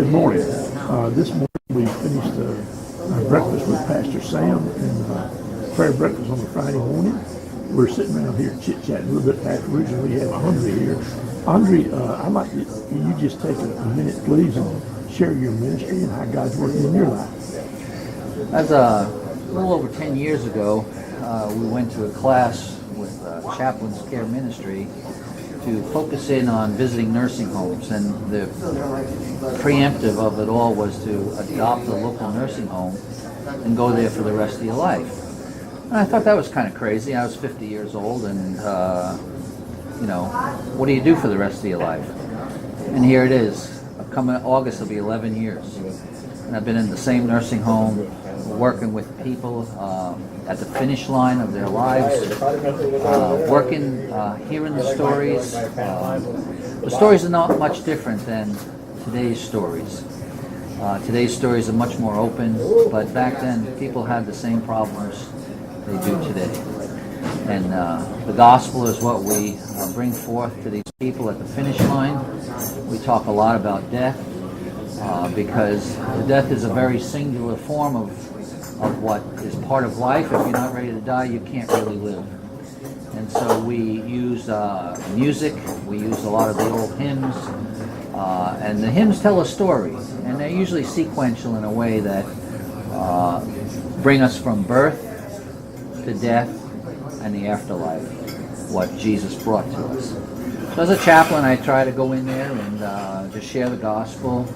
Good morning. This morning we finished our breakfast with Pastor Sam and prayer breakfast on a Friday morning. We're sitting around here chit-chatting a little bit afterwards, and we have Andre here. Andre, I'd like you just take a minute, please, and share your ministry and how God's working in your life. As a little over 10 years ago, we went to a class with Chaplain's Care Ministry to focus in on visiting nursing homes, and the preemptive of it all was to adopt a local nursing home and go there for the rest of your life. And I thought that was kind of crazy. I was 50 years old, and what do you do for the rest of your life? And here it is. Coming August will be 11 years, and I've been in the same nursing home, working with people at the finish line of their lives, hearing the stories. The stories are not much different than today's stories. Today's stories are much more open, but back then people had the same problems they do today. And the gospel is what we bring forth to these people at the finish line. We talk a lot about death because death is a very singular form of what is part of life. If you're not ready to die, you can't really live. And so we use music, we use a lot of the old hymns, and the hymns tell a story, and they're usually sequential in a way that bring us from birth to death and the afterlife, what Jesus brought to us. So as a chaplain, I try to go in there and just share the gospel.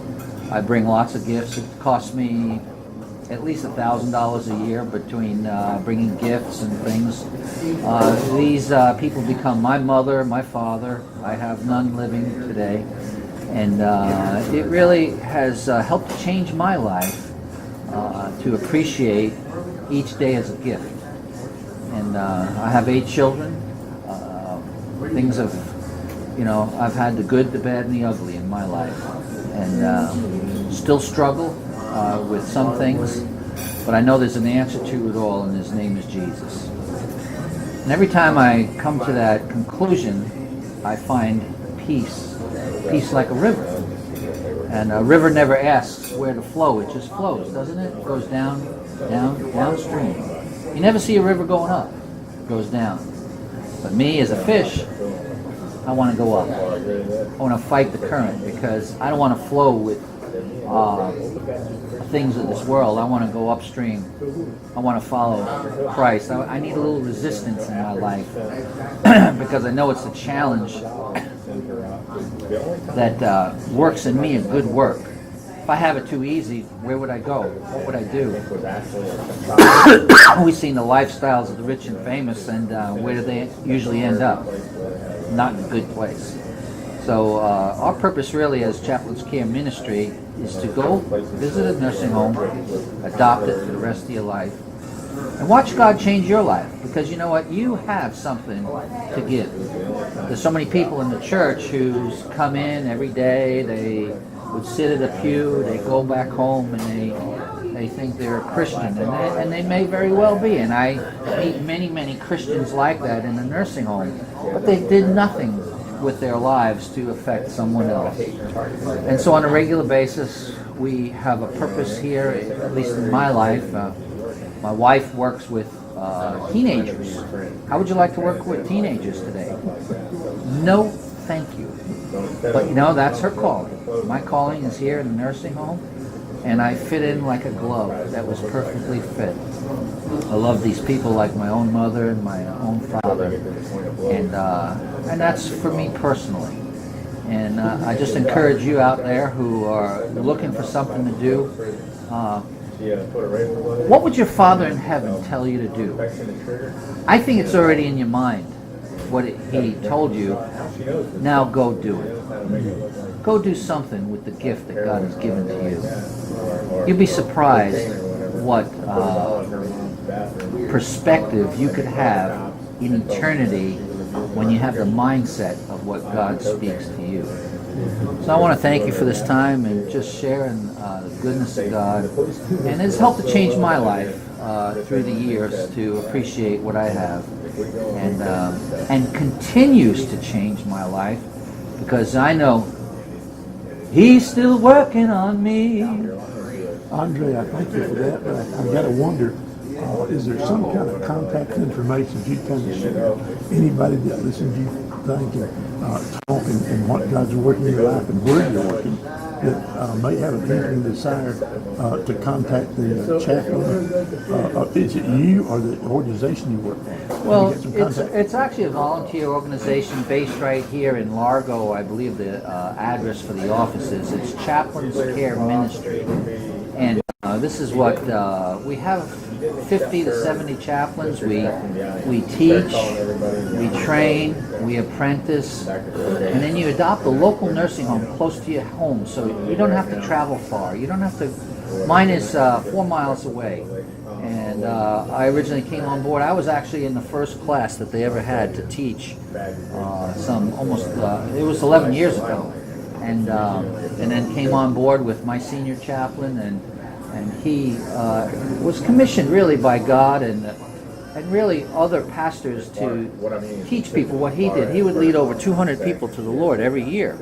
I bring lots of gifts. It costs me at least $1,000 a year between bringing gifts and things. These people become my mother, my father. I have none living today. And it really has helped change my life to appreciate each day as a gift. And I have 8 children. Things have, I've had the good, the bad, and the ugly in my life. And still struggle with some things, but I know there's an answer to it all, and his name is Jesus. And every time I come to that conclusion, I find peace like a river. And a river never asks where to flow, it just flows, doesn't it? It goes downstream. You never see a river going up, it goes down. But me as a fish, I want to go up. I want to fight the current because I don't want to flow with things of this world. I want to go upstream. I want to follow Christ. I need a little resistance in my life because I know it's a challenge that works in me a good work. If I have it too easy, where would I go? What would I do? We've seen the lifestyles of the rich and famous, and where do they usually end up? Not in a good place. So our purpose really as Chaplain's Care Ministry is to go visit a nursing home, adopt it for the rest of your life, and watch God change your life. Because you know what? You have something to give. There's so many people in the church who's come in every day, they would sit at a pew, they go back home, and they think they're a Christian, and they may very well be. And I meet many Christians like that in the nursing home, but they did nothing with their lives to affect someone else. And so on a regular basis, we have a purpose here, at least in my life. My wife works with teenagers. How would you like to work with teenagers today? No, thank you. But that's her calling. My calling is here in the nursing home, and I fit in like a glove. That was perfectly fit. I love these people like my own mother and my own father, and that's for me personally. And I just encourage you out there who are looking for something to do. What would your Father in heaven tell you to do? I think it's already in your mind what He told you. Now go do it. Go do something with the gift that God has given to you. You'll be surprised what perspective you could have in eternity when you have the mindset of what God speaks to you. So I want to thank you for this time and just sharing the goodness of God. And it's helped to change my life through the years to appreciate what I have, and continues to change my life because I know He's still working on me. Andre, I thank you for that, but I've got to wonder, is there some kind of contact information you'd kind of share? Anybody that listens to you think and talk and what God's working in your life and where you're working that may have an inkling desire to contact the chaplain? Is it you or the organization you work for? Well, it's actually a volunteer organization based right here in Largo. I believe the address for the office is. It's Chaplain's Care Ministry. And this is what we have 50 to 70 chaplains. We teach, we train, we apprentice, and then you adopt a local nursing home close to your home, so you don't have to travel far. You don't have to. Mine is 4 miles away, and I originally came on board. I was actually in the first class that they ever had to teach. It was 11 years ago, and then came on board with my senior chaplain, and he was commissioned really by God and really other pastors to teach people what he did. He would lead over 200 people to the Lord every year,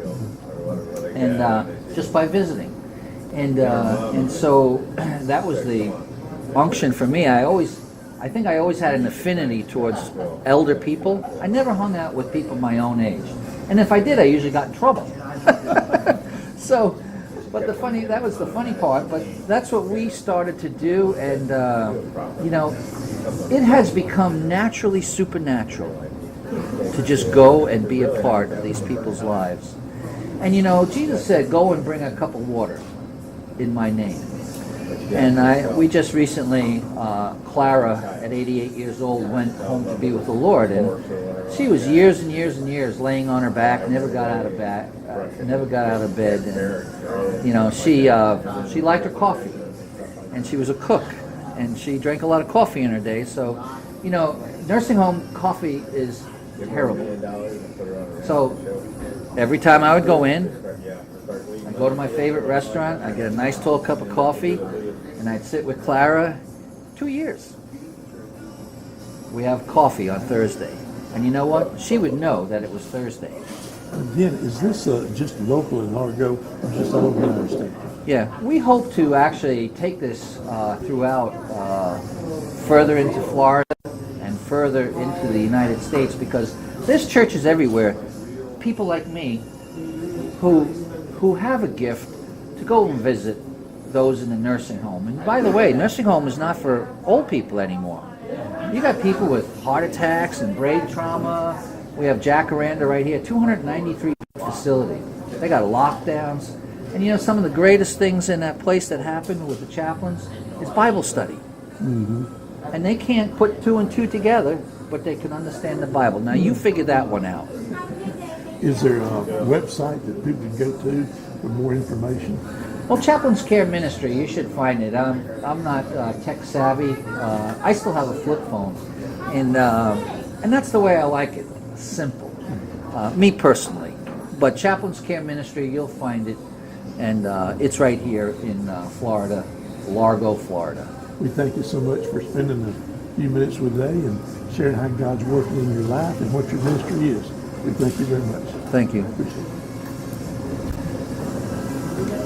and just by visiting, and so that was the unction for me. I think I always had an affinity towards elder people. I never hung out with people my own age, and if I did, I usually got in trouble. So. But that was the funny part, but that's what we started to do, and it has become naturally supernatural to just go and be a part of these people's lives. And Jesus said, go and bring a cup of water in my name. And we just recently, Clara, at 88 years old, went home to be with the Lord, and she was years and years and years laying on her back, never got out of bed, and she liked her coffee, and she was a cook, and she drank a lot of coffee in her day. So, nursing home coffee is terrible. So every time I would go in, I'd go to my favorite restaurant, I'd get a nice tall cup of coffee, and I'd sit with Clara. 2 years. We have coffee on Thursday. And you know what? She would know that it was Thursday. Again, is this just local in Largo or just all over the United States? Yeah, we hope to actually take this throughout, further into Florida and further into the United States, because there's churches everywhere, people like me, who have a gift to go and visit those in the nursing home. And by the way, nursing home is not for old people anymore. You got people with heart attacks and brain trauma. We have Jacaranda right here, 293 facility. They got lockdowns. And some of the greatest things in that place that happened with the chaplains is Bible study. Mm-hmm. And they can't put 2 and 2 together, but they can understand the Bible. Now you figure that one out. Is there a website that people can go to for more information? Well, Chaplain's Care Ministry, you should find it. I'm not tech savvy. I still have a flip phone, and that's the way I like it. Simple, me personally. But Chaplain's Care Ministry, you'll find it, and it's right here in Florida, Largo, Florida. We thank you so much for spending a few minutes with today and sharing how God's working in your life and what your ministry is. We thank you very much. Thank you. Appreciate it.